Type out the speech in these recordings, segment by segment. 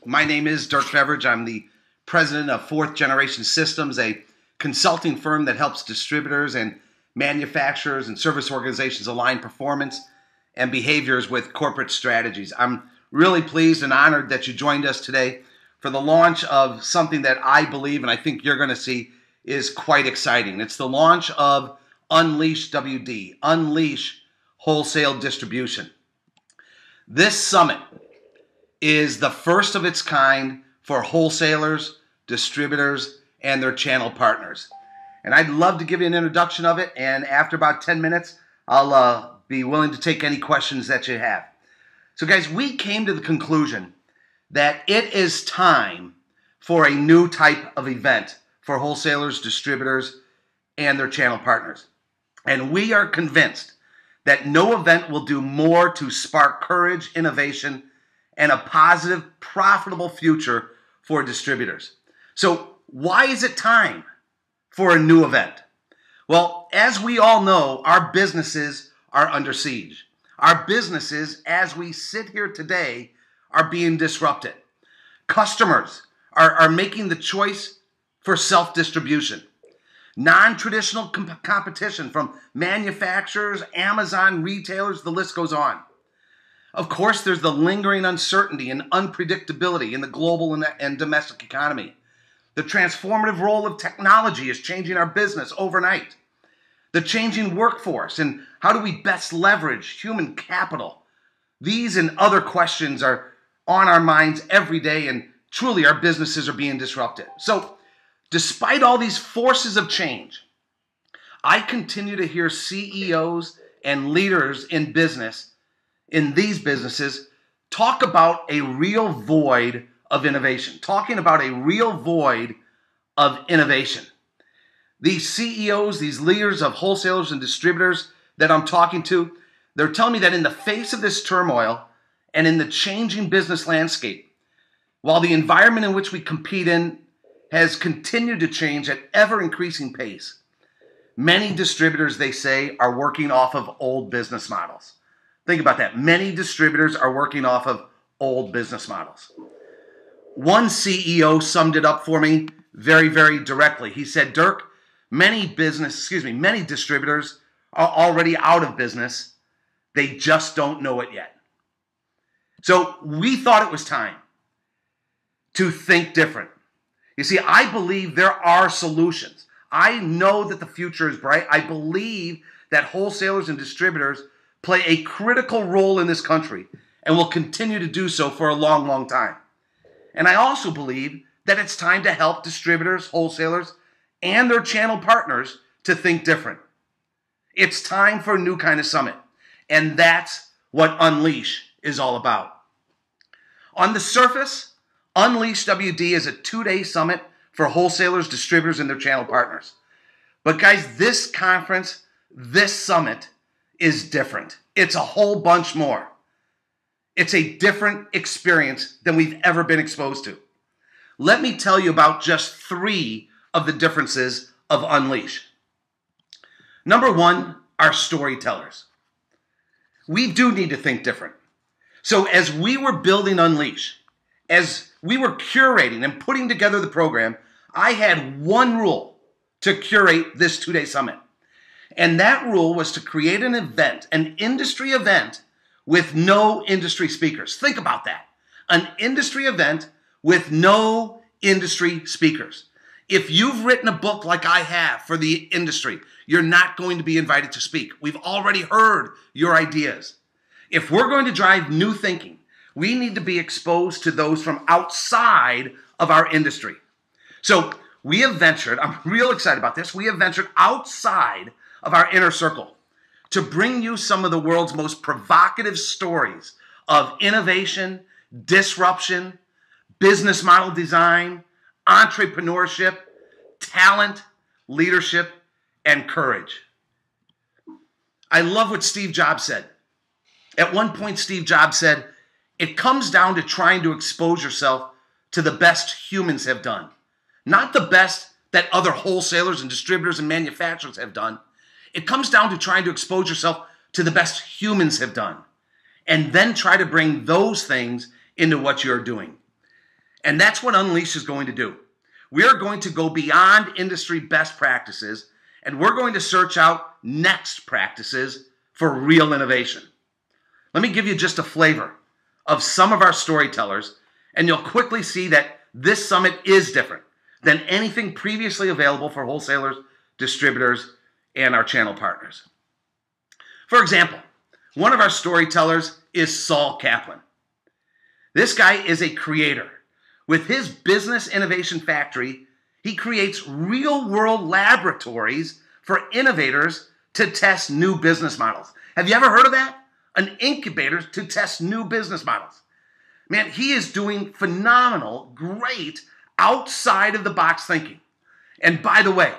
My name is Dirk Beveridge. I'm the president of Fourth Generation Systems, a consulting firm that helps distributors and manufacturers and service organizations align performance and behaviors with corporate strategies. I'm really pleased and honored that you joined us today for the launch of something that I believe and I think you're going to see is quite exciting. It's the launch of Unleash WD, Unleash Wholesale Distribution. This summit is the first of its kind for wholesalers, distributors, and their channel partners. And I'd love to give you an introduction of it, and after about 10 minutes, I'll be willing to take any questions that you have. So guys, we came to the conclusion that it is time for a new type of event for wholesalers, distributors, and their channel partners. And we are convinced that no event will do more to spark courage, innovation, and a positive, profitable future for distributors. So why is it time for a new event? Well, as we all know, our businesses are under siege. Our businesses, as we sit here today, are being disrupted. Customers are making the choice for self-distribution. Non-traditional competition from manufacturers, Amazon, retailers, the list goes on. Of course, there's the lingering uncertainty and unpredictability in the global and domestic economy. The transformative role of technology is changing our business overnight. The changing workforce and how do we best leverage human capital? These and other questions are on our minds every day, and truly our businesses are being disrupted. So, despite all these forces of change, I continue to hear CEOs and leaders in these businesses talk about a real void of innovation, talking about a real void of innovation. These CEOs, these leaders of wholesalers and distributors that I'm talking to, they're telling me that in the face of this turmoil and in the changing business landscape, while the environment in which we compete in has continued to change at ever-increasing pace, many distributors, they say, are working off of old business models. Think about that. Many distributors are working off of old business models. One CEO summed it up for me very, very directly. He said, Dirk, many distributors are already out of business. They just don't know it yet. So we thought it was time to think different. You see, I believe there are solutions. I know that the future is bright. I believe that wholesalers and distributors play a critical role in this country and will continue to do so for a long, long time. And I also believe that it's time to help distributors, wholesalers, and their channel partners to think different. It's time for a new kind of summit. And that's what Unleash is all about. On the surface, Unleash WD is a 2-day summit for wholesalers, distributors, and their channel partners. But guys, this conference, this summit is different. It's a whole bunch more. It's a different experience than we've ever been exposed to. Let me tell you about just 3 of the differences of Unleash. Number 1, our storytellers. We do need to think different. So as we were building Unleash, as we were curating and putting together the program, I had one rule to curate this 2-day summit. And that rule was to create an event, an industry event with no industry speakers. Think about that. An industry event with no industry speakers. If you've written a book like I have for the industry, you're not going to be invited to speak. We've already heard your ideas. If we're going to drive new thinking, we need to be exposed to those from outside of our industry. So we have ventured, I'm real excited about this, we have ventured outside of our inner circle to bring you some of the world's most provocative stories of innovation, disruption, business model design, entrepreneurship, talent, leadership, and courage. I love what Steve Jobs said. At one point, Steve Jobs said, it comes down to trying to expose yourself to the best humans have done. Not the best that other wholesalers and distributors and manufacturers have done. It comes down to trying to expose yourself to the best humans have done. And then try to bring those things into what you're doing. And that's what Unleash is going to do. We are going to go beyond industry best practices, and we're going to search out next practices for real innovation. Let me give you just a flavor of some of our storytellers, and you'll quickly see that this summit is different than anything previously available for wholesalers, distributors, and our channel partners. For example, one of our storytellers is Saul Kaplan. This guy is a creator. With his business innovation factory, he creates real-world laboratories for innovators to test new business models. Have you ever heard of that? An incubator to test new business models. Man, he is doing phenomenal, great, outside-of-the-box thinking. And by the way,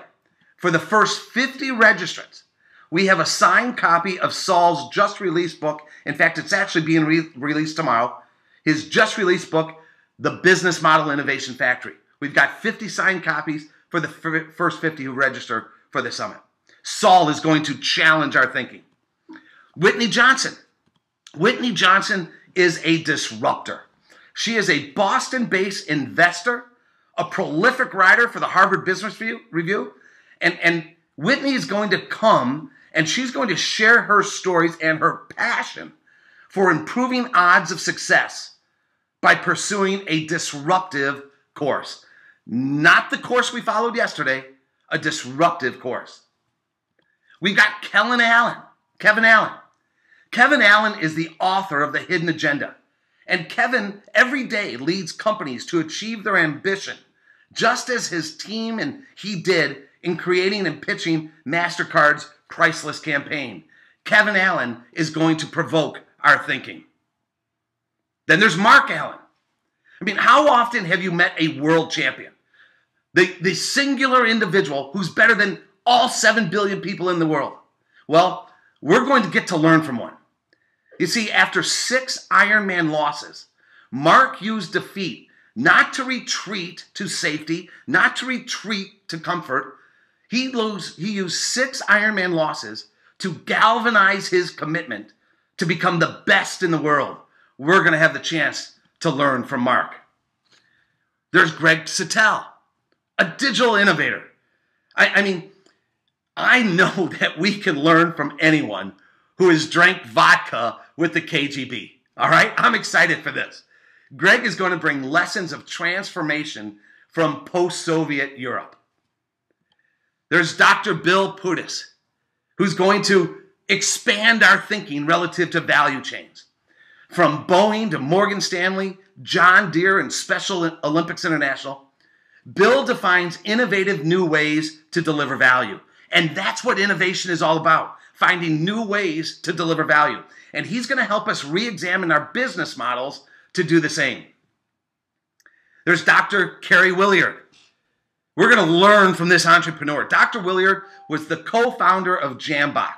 for the first 50 registrants, we have a signed copy of Saul's just-released book. In fact, it's actually being released tomorrow. His just-released book, The Business Model Innovation Factory. We've got 50 signed copies for the first 50 who register for the summit. Saul is going to challenge our thinking. Whitney Johnson. Whitney Johnson is a disruptor. She is a Boston-based investor, a prolific writer for the Harvard Business Review, and Whitney is going to come and she's going to share her stories and her passion for improving odds of success by pursuing a disruptive course. Not the course we followed yesterday, a disruptive course. We've got Kevin Allen. Kevin Allen is the author of The Hidden Agenda. And Kevin every day leads companies to achieve their ambition, just as his team and he did in creating and pitching MasterCard's priceless campaign. Kevin Allen is going to provoke our thinking. Then there's Mark Allen. I mean, how often have you met a world champion? The singular individual who's better than all 7 billion people in the world. Well, we're going to get to learn from one. You see, after 6 Ironman losses, Mark used defeat not to retreat to safety, not to retreat to comfort. He used 6 Ironman losses to galvanize his commitment to become the best in the world. We're going to have the chance to learn from Mark. There's Greg Sittel, a digital innovator. I mean, I know that we can learn from anyone who has drank vodka with the KGB. All right? I'm excited for this. Greg is going to bring lessons of transformation from post-Soviet Europe. There's Dr. Bill Putis, who's going to expand our thinking relative to value chains. From Boeing to Morgan Stanley, John Deere, and Special Olympics International, Bill defines innovative new ways to deliver value. And that's what innovation is all about, finding new ways to deliver value. And he's going to help us re-examine our business models to do the same. There's Dr. Kerry Williard. We're going to learn from this entrepreneur. Dr. Williard was the co-founder of Jambox,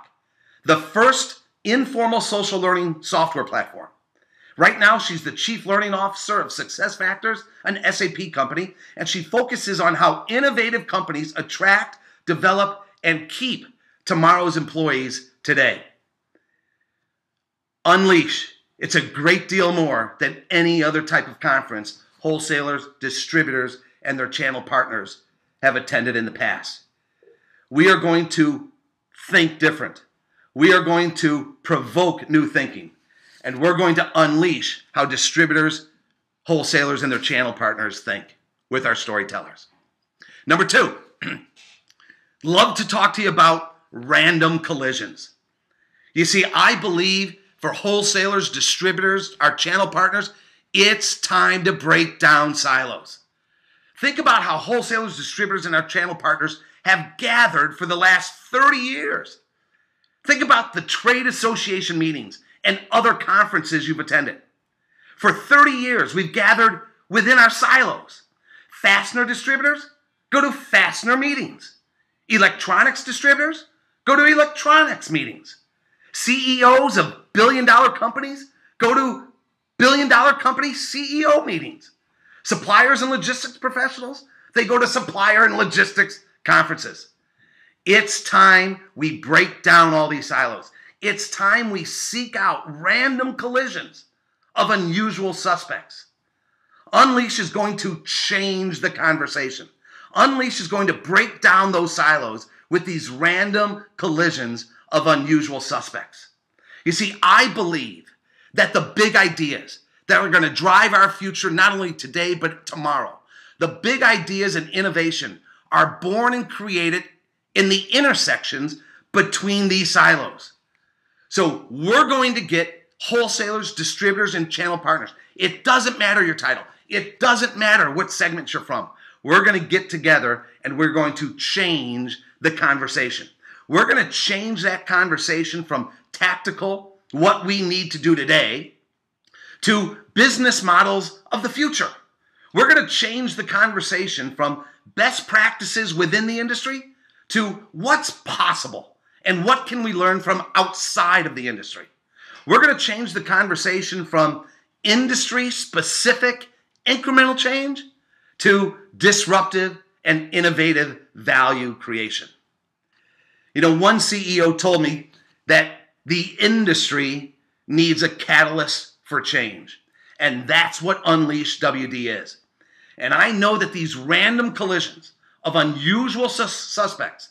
the first informal social learning software platform. Right now, she's the Chief Learning Officer of SuccessFactors, an SAP company, and she focuses on how innovative companies attract, develop, and keep tomorrow's employees today. Unleash. It's a great deal more than any other type of conference wholesalers, distributors, and their channel partners have attended in the past. We are going to think different. We are going to provoke new thinking. And we're going to unleash how distributors, wholesalers, and their channel partners think with our storytellers. Number 2, love to talk to you about random collisions. You see, I believe for wholesalers, distributors, our channel partners, it's time to break down silos. Think about how wholesalers, distributors, and our channel partners have gathered for the last 30 years. Think about the trade association meetings and other conferences you've attended. For 30 years, we've gathered within our silos. Fastener distributors, go to fastener meetings. Electronics distributors, go to electronics meetings. CEOs of billion-dollar companies, go to billion-dollar company CEO meetings. Suppliers and logistics professionals, they go to supplier and logistics conferences. It's time we break down all these silos. It's time we seek out random collisions of unusual suspects. Unleash is going to change the conversation. Unleash is going to break down those silos with these random collisions of unusual suspects. You see, I believe that the big ideas that are going to drive our future, not only today, but tomorrow, the big ideas and innovation are born and created in the intersections between these silos. So we're going to get wholesalers, distributors, and channel partners. It doesn't matter your title. It doesn't matter what segment you're from. We're going to get together and we're going to change the conversation. We're going to change that conversation from tactical, what we need to do today, to business models of the future. We're going to change the conversation from best practices within the industry to what's possible and what can we learn from outside of the industry. We're going to change the conversation from industry-specific incremental change to disruptive and innovative value creation. You know, one CEO told me that the industry needs a catalyst for change, and that's what Unleash WD is. And I know that these random collisions of unusual suspects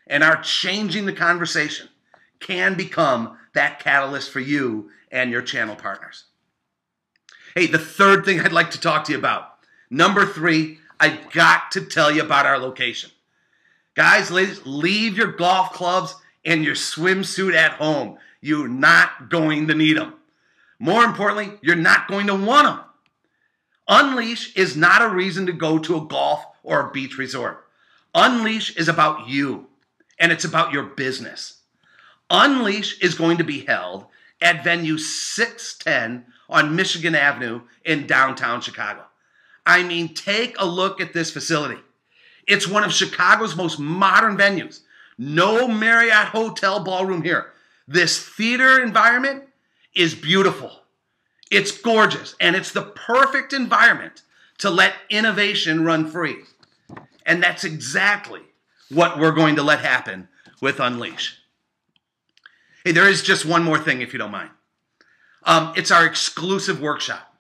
and are changing the conversation can become that catalyst for you and your channel partners. Hey, the third thing I'd like to talk to you about. Number 3, I've got to tell you about our location. Guys, ladies, leave your golf clubs and your swimsuit at home. You're not going to need them. More importantly, you're not going to want them. Unleash is not a reason to go to a golf or a beach resort. Unleash is about you, and it's about your business. Unleash is going to be held at venue 610 on Michigan Avenue in downtown Chicago. I mean, take a look at this facility. It's one of Chicago's most modern venues. No Marriott Hotel ballroom here. This theater environment is beautiful. It's gorgeous, and it's the perfect environment to let innovation run free. And that's exactly what we're going to let happen with Unleash. Hey, there is just one more thing, if you don't mind. It's our exclusive workshop.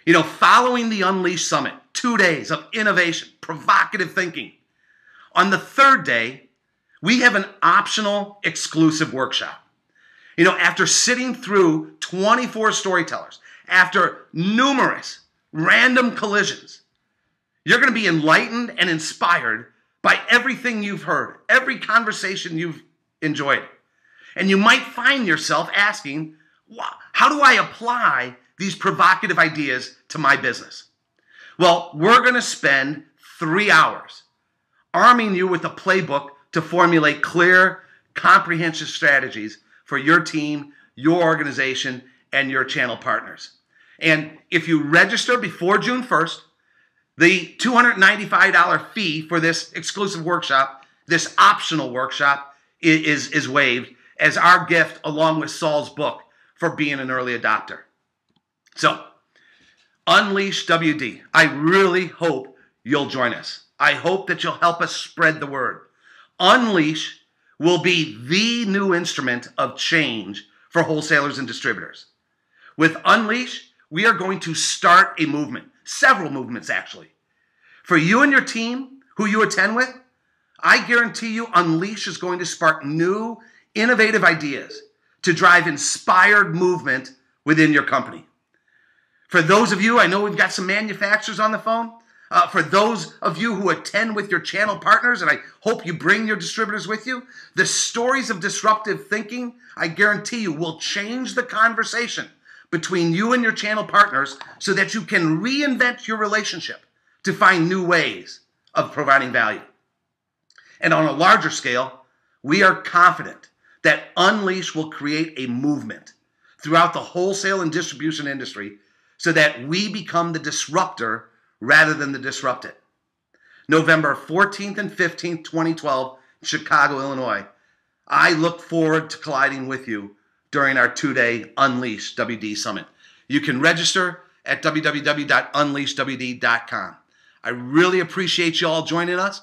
You know, following the Unleash Summit, 2 days of innovation, provocative thinking. On the third day, we have an optional exclusive workshop. You know, after sitting through 24 storytellers, after numerous random collisions, you're going to be enlightened and inspired by everything you've heard, every conversation you've enjoyed. And you might find yourself asking, how do I apply these provocative ideas to my business? Well, we're going to spend 3 hours arming you with a playbook to formulate clear, comprehensive strategies for your team, your organization, and your channel partners. And if you register before June 1st, the $295 fee for this exclusive workshop, this optional workshop, is waived as our gift along with Saul's book for being an early adopter. So, Unleash WD. I really hope you'll join us. I hope that you'll help us spread the word. Unleash will be the new instrument of change for wholesalers and distributors. With Unleash, we are going to start a movement, several movements actually. For you and your team who you attend with, I guarantee you Unleash is going to spark new, innovative ideas to drive inspired movement within your company. For those of you, I know we've got some manufacturers on the phone. For those of you who attend with your channel partners, and I hope you bring your distributors with you, the stories of disruptive thinking, I guarantee you, will change the conversation between you and your channel partners so that you can reinvent your relationship to find new ways of providing value. And on a larger scale, we are confident that Unleash will create a movement throughout the wholesale and distribution industry so that we become the disruptor rather than the disrupted. November 14th and 15th, 2012, Chicago, Illinois. I look forward to colliding with you during our 2-day Unleash WD Summit. You can register at www.unleashwd.com. I really appreciate you all joining us,